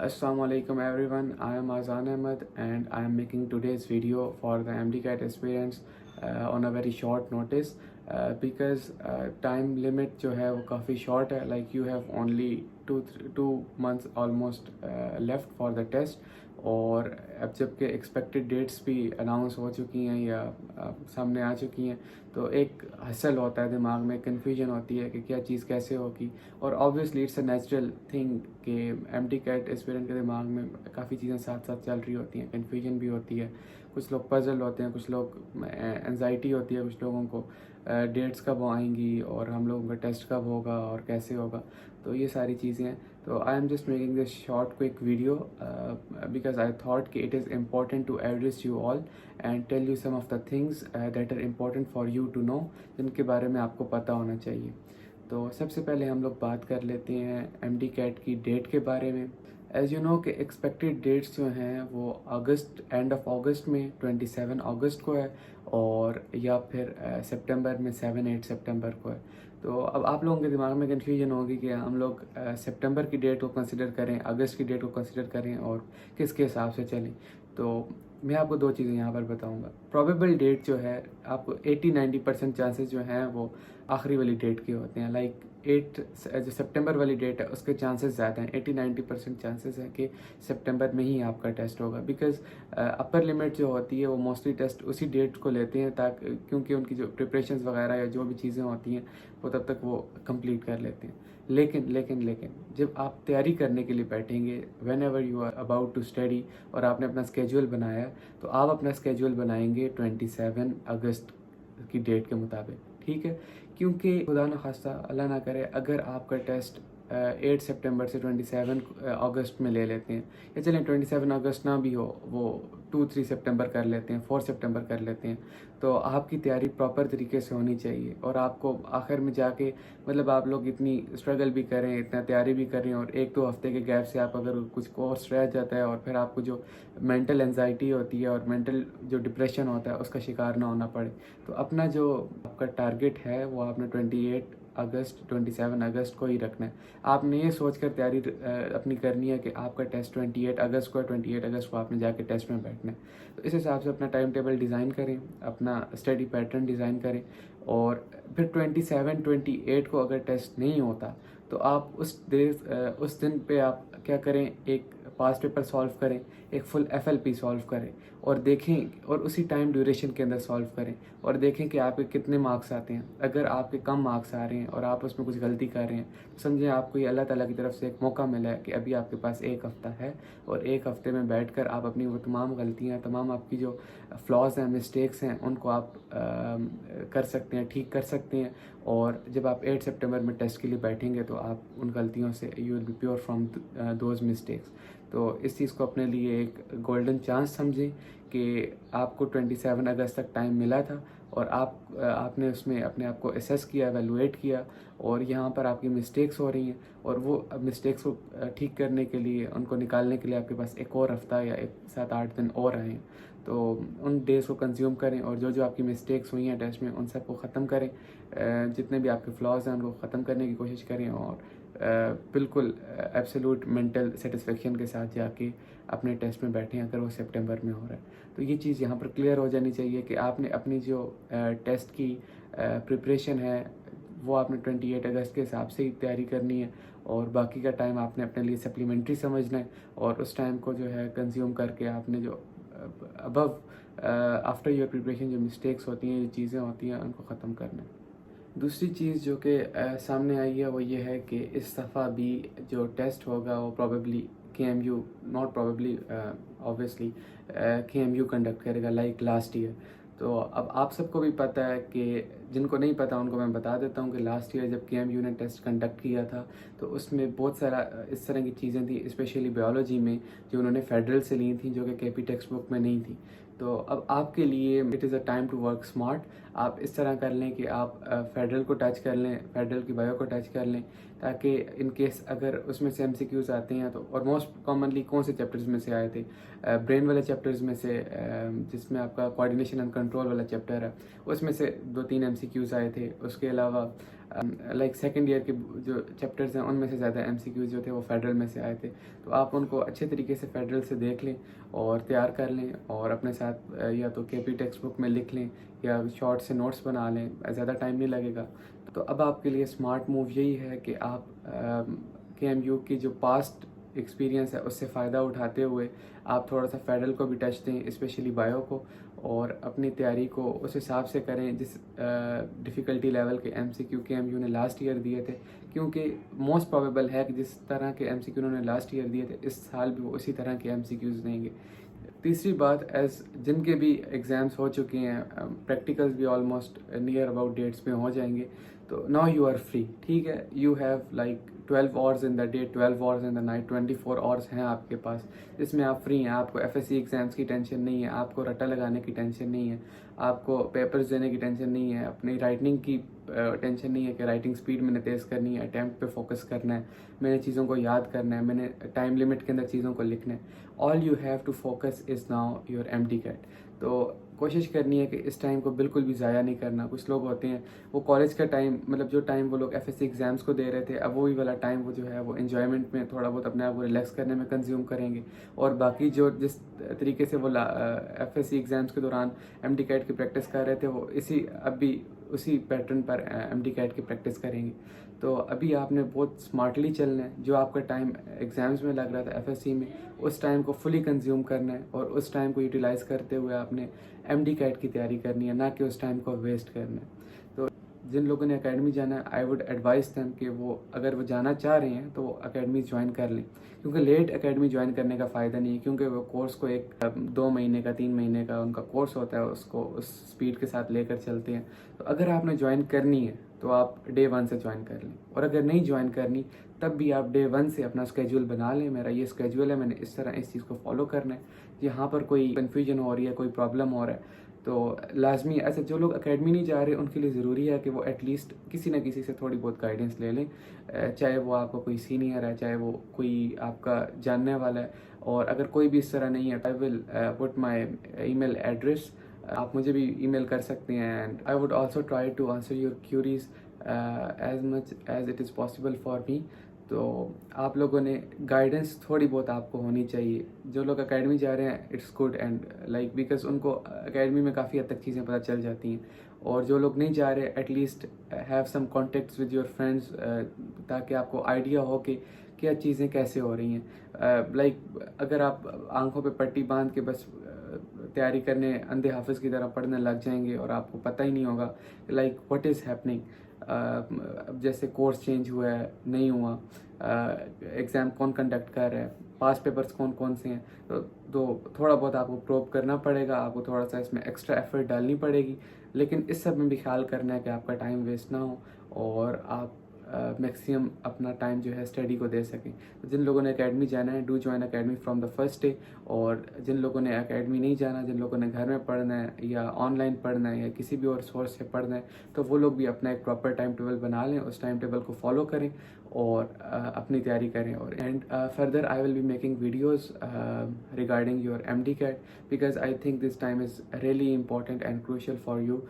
Assalamu alaikum everyone. I am Azan Ahmed and I am making today's video for the MDCAT aspirants on a very short notice because time limit जो है वो काफ़ी short है. Like you have only two months almost left for the test. और अब जबकि expected dates भी announce हो चुकी हैं या सामने आ चुकी हैं, तो एक हसल होता है दिमाग में, कन्फ्यूजन होती है कि क्या चीज़ कैसे होगी. और obviously it's a natural thing कि MDCAT एस्पिरेंट के दिमाग में काफ़ी चीज़ें साथ साथ चल रही होती हैं, कन्फ्यूजन भी होती है, कुछ लोग पजल होते हैं, कुछ लोग एंजाइटी होती है, कुछ लोगों को डेट्स कब आएंगी और हम लोगों का टेस्ट कब होगा और कैसे होगा. तो ये सारी चीज़ें हैं. तो I am just making this short quick video because I thought कि it is important to address you all and tell you some of the things that are important for you to know, जिनके बारे में आपको पता होना चाहिए. तो सबसे पहले हम लोग बात कर लेते हैं MDCAT की डेट के बारे में. एज़ यू नो कि एक्सपेक्टेड डेट्स जो हैं वो अगस्त, एंड ऑफ अगस्त में 27 अगस्त को है, और या फिर सितंबर में 7-8 सितंबर को है. तो अब आप लोगों के दिमाग में कन्फ्यूजन होगी कि हम लोग सितंबर की डेट को कंसिडर करें, अगस्त की डेट को कंसिडर करें और किसके हिसाब से चलें. तो मैं आपको दो चीज़ें यहाँ पर बताऊँगा. प्रोबेबल डेट जो है, आपको 80-90% चांसेस जो हैं वो आखिरी वाली डेट के होते हैं. लाइक 8 जो सितंबर वाली डेट है उसके चांसेस ज़्यादा हैं. 80-90% चांसेस हैं कि सितंबर में ही आपका टेस्ट होगा, बिकॉज अपर लिमिट जो होती है वो मोस्टली टेस्ट उसी डेट को लेते हैं, ताकि क्योंकि उनकी जो प्रिपरेशंस वगैरह या जो भी चीज़ें होती हैं वो तब तक वो कंप्लीट कर लेते हैं. लेकिन जब आप तैयारी करने के लिए बैठेंगे, whenever you are about to study, और आपने अपना स्केड्यूल बनाया, तो आप अपना स्केड्यूल बनाएंगे 27 अगस्त की डेट के मुताबिक. ठीक है, क्योंकि खुदा न खास्ता अल्लाह ना करे अगर आपका टेस्ट 8 सितंबर से 27 अगस्त में ले लेते हैं, या चलें 27 अगस्त ना भी हो, वो 2-3 सितंबर कर लेते हैं, 4 सितंबर कर लेते हैं, तो आपकी तैयारी प्रॉपर तरीके से होनी चाहिए. और आपको आखिर में जाके, मतलब आप लोग इतनी स्ट्रगल भी करें, इतना तैयारी भी करें, और 1-2 हफ्ते के गैप से आप अगर कुछ कोर्स रह जाता है और फिर आपको जो मेंटल एंजाइटी होती है और मेंटल जो डिप्रेशन होता है उसका शिकार ना होना पड़े. तो अपना जो आपका टारगेट है वो आपने 28 अगस्त, 27 अगस्त को ही रखना है. आपने ये सोचकर तैयारी अपनी करनी है कि आपका टेस्ट 28 अगस्त को है, 28 अगस्त को आपने जाके टेस्ट में बैठना है. तो इस हिसाब से अपना टाइम टेबल डिज़ाइन करें, अपना स्टडी पैटर्न डिज़ाइन करें. और फिर 27-28 को अगर टेस्ट नहीं होता तो आप उस दिन पे आप क्या करें, एक पास्ट पेपर सॉल्व करें, एक फुल FLP सॉल्व करें, और देखें, और उसी टाइम ड्यूरेशन के अंदर सॉल्व करें, और देखें कि आपके कितने मार्क्स आते हैं. अगर आपके कम मार्क्स आ रहे हैं और आप उसमें कुछ गलती कर रहे हैं, तो समझें आपको ये अल्लाह ताला की तरफ से एक मौका मिला है कि अभी आपके पास एक हफ़्ता है, और एक हफ़्ते में बैठकर आप अपनी वो तमाम गलतियाँ, तमाम आपकी जो फ्लॉज़ हैं, मिस्टेक्स हैं, उनको आप कर सकते हैं, ठीक कर सकते हैं. और जब आप 8 सितंबर में टेस्ट के लिए बैठेंगे तो आप उन गलतियों से you will be pure from those mistakes. तो इस चीज़ को अपने लिए एक गोल्डन चांस समझें कि आपको 27 अगस्त तक टाइम मिला था, और आपने उसमें अपने आप को असेस किया, एवेलुएट किया, और यहाँ पर आपकी मिस्टेक्स हो रही हैं, और वो मिस्टेक्स को ठीक करने के लिए, उनको निकालने के लिए आपके पास एक और हफ़्ता या 7-8 दिन और आए हैं. तो उन डेज़ को कंज्यूम करें, और जो जो आपकी मिस्टेक्स हुई हैं टेस्ट में उन सबको ख़त्म करें. जितने भी आपके फ्लॉज हैं उनको ख़त्म करने की कोशिश करें, और बिल्कुल एब्सोल्यूट मेंटल सेटिस्फेक्शन के साथ जाके अपने टेस्ट में बैठें अगर वो सितंबर में हो रहा है. तो ये चीज़ यहाँ पर क्लियर हो जानी चाहिए कि आपने अपनी जो टेस्ट की प्रिपरेशन है वो आपने 28 अगस्त के हिसाब से ही तैयारी करनी है, और बाकी का टाइम आपने अपने लिए सप्लीमेंट्री समझना है, और उस टाइम को जो है कंज्यूम करके आपने जो अबव आफ्टर योर प्रिपरेशन जो मिस्टेक्स होती हैं, जो चीज़ें होती हैं, उनको ख़त्म करना है. दूसरी चीज़ जो कि सामने आई है वो ये है कि इस दफ़ा भी जो टेस्ट होगा वो probably KMU, not probably, obviously KMU conduct करेगा लाइक लास्ट ईयर. तो अब आप सबको भी पता है कि जिनको नहीं पता उनको मैं बता देता हूँ कि लास्ट ईयर जब KMU ने टेस्ट कंडक्ट किया था तो उसमें बहुत सारा इस तरह की चीज़ें थी, स्पेशली बायोलॉजी में, जो उन्होंने फेडरल से ली थी, जो कि KP टेक्स्ट बुक में नहीं थी. तो अब आपके लिए it is a time to work smart. आप इस तरह कर लें कि आप फेडरल को टच कर लें, फेडरल की बायो को टच कर लें, ताकि इन केस अगर उसमें से MCQs आते हैं तो, और मोस्ट कॉमनली कौन से चैप्टर्स में से आए थे, ब्रेन वाले चैप्टर्स में से, जिसमें आपका कोऑर्डिनेशन एंड कंट्रोल वाला चैप्टर है, उसमें से 2-3 MCQs आए थे। उसके अलावा लाइक सेकेंड ईयर के जो चैप्टर्स हैं उनमें से ज़्यादा MCQs जो थे वो फेडरल में से आए थे। तो आप उनको अच्छे तरीके से फेडरल से देख लें और तैयार कर लें और अपने साथ या तो KP टेक्स्ट बुक में लिख लें या शॉर्ट से नोट्स बना लें, ज़्यादा टाइम नहीं लगेगा। तो अब आपके लिए स्मार्ट मूव यही है कि आप KMU की जो पास्ट एक्सपीरियंस है उससे फ़ायदा उठाते हुए आप थोड़ा सा फेडरल को भी टच दें, स्पेशली बायो को, और अपनी तैयारी को उस हिसाब से करें जिस डिफ़िकल्टी लेवल के MCQ KMU ने लास्ट ईयर दिए थे, क्योंकि मोस्ट प्रोबेबल है कि जिस तरह के MCQ उन्होंने लास्ट ईयर दिए थे इस साल भी वो उसी तरह के MCQs देंगे। तीसरी बात, एज जिनके भी एग्ज़ाम्स हो चुके हैं, प्रैक्टिकल्स भी ऑलमोस्ट नियर अबाउट डेट्स पे हो जाएंगे, तो नाउ यू आर फ्री। ठीक है, you have like 12 hours in the day, 12 hours in the night, 24 hours हैं आपके पास, जिसमें आप फ्री हैं। आपको FSC एग्ज़ाम्स की टेंशन नहीं है, आपको रट्टा लगाने की टेंशन नहीं है, आपको पेपर्स देने की टेंशन नहीं है, अपनी राइटिंग की टेंशन नहीं है कि राइटिंग स्पीड मैंने तेज़ करनी है, अटैम्प्ट पे फोकस करना है, मैंने चीज़ों को याद करना है, मैंने टाइम लिमिट के अंदर चीज़ों को लिखना है। All you have to focus is now your MD-CAT। तो कोशिश करनी है कि इस टाइम को बिल्कुल भी ज़ाया नहीं करना। कुछ लोग होते हैं वो कॉलेज का टाइम, मतलब जो टाइम वो लोग FSC एग्ज़ाम्स को दे रहे थे, अब वही वाला टाइम वो जो है वो एन्जॉयमेंट में, थोड़ा बहुत अपने आप को रिलैक्स करने में कंज्यूम करेंगे, और बाकी जो जिस तरीके से वो FSC एग्ज़ाम्स के दौरान MD-CAT की प्रैक्टिस कर रहे थे वो अभी उसी पैटर्न पर MD-CAT की प्रैक्टिस करेंगे। तो अभी आपने बहुत स्मार्टली चलना है। जो आपका टाइम एग्ज़ाम्स में लग रहा था FSC में, उस टाइम को फुली कंज्यूम करना है और उस टाइम को यूटिलाइज़ करते हुए आपने MD-CAT की तैयारी करनी है, ना कि उस टाइम को वेस्ट करना है। तो जिन लोगों ने एकेडमी जाना है, आई वुड एडवाइस दैम कि वो अगर वो जाना चाह रहे हैं तो वो एकेडमी ज्वाइन कर लें, क्योंकि लेट एकेडमी ज्वाइन करने का फ़ायदा नहीं है, क्योंकि वो कोर्स को 2 महीने का 3 महीने का उनका कोर्स होता है, उसको उस स्पीड के साथ लेकर चलते हैं। तो अगर आपने ज्वाइन करनी है तो आप डे 1 से ज्वाइन कर लें, और अगर नहीं ज्वाइन करनी तब भी आप डे 1 से अपना स्केड्यूल बना लें। मेरा ये स्केड्यूल है, मैंने इस तरह इस चीज़ को फॉलो करना है। यहाँ पर कोई कन्फ्यूजन हो रही है, कोई प्रॉब्लम हो रहा है, तो लाजमी ऐसे जो लोग एकेडमी नहीं जा रहे उनके लिए ज़रूरी है कि वो एटलीस्ट किसी न किसी से थोड़ी बहुत गाइडेंस ले लें, चाहे वो आपका कोई सीनियर है, चाहे वो कोई आपका जानने वाला है। और अगर कोई भी इस तरह नहीं है, I will put my email address, आप मुझे भी ईमेल कर सकते हैं, and I would also try to answer your queries as much as it is possible for me. तो आप लोगों ने गाइडेंस थोड़ी बहुत आपको होनी चाहिए। जो लोग एकेडमी जा रहे हैं it's good and like because उनको एकेडमी में काफ़ी हद तक चीज़ें पता चल जाती हैं, और जो लोग नहीं जा रहे at least have some contacts with your friends, ताकि आपको आइडिया हो कि क्या चीज़ें कैसे हो रही हैं। लाइक अगर आप आंखों पे पट्टी बांध के बस तैयारी करने अंधे हाफिज़ की तरह पढ़ने लग जाएंगे और आपको पता ही नहीं होगा लाइक व्हाट इज़ हैपनिंग। अब जैसे कोर्स चेंज हुआ है, नहीं हुआ, एग्ज़ाम कौन कंडक्ट कर रहा है, पास पेपर्स कौन कौन से हैं, तो थोड़ा बहुत आपको प्रोब करना पड़ेगा, आपको थोड़ा सा इसमें एक्स्ट्रा एफर्ट डालनी पड़ेगी। लेकिन इस सब में भी ख्याल करना है कि आपका टाइम वेस्ट ना हो और आप मैक्सिमम अपना टाइम जो है स्टडी को दे सकें। तो जिन लोगों ने एकेडमी जाना है, do join academy from the first day. और जिन लोगों ने एकेडमी नहीं जाना, जिन लोगों ने घर में पढ़ना है या ऑनलाइन पढ़ना है या किसी भी और सोर्स से पढ़ना है, तो वो लोग भी अपना एक प्रॉपर टाइम टेबल बना लें, उस टाइम टेबल को फॉलो करें और अपनी तैयारी करें। और and further I will be making videos regarding your MD-CAT, because I think this time is really important and crucial for you.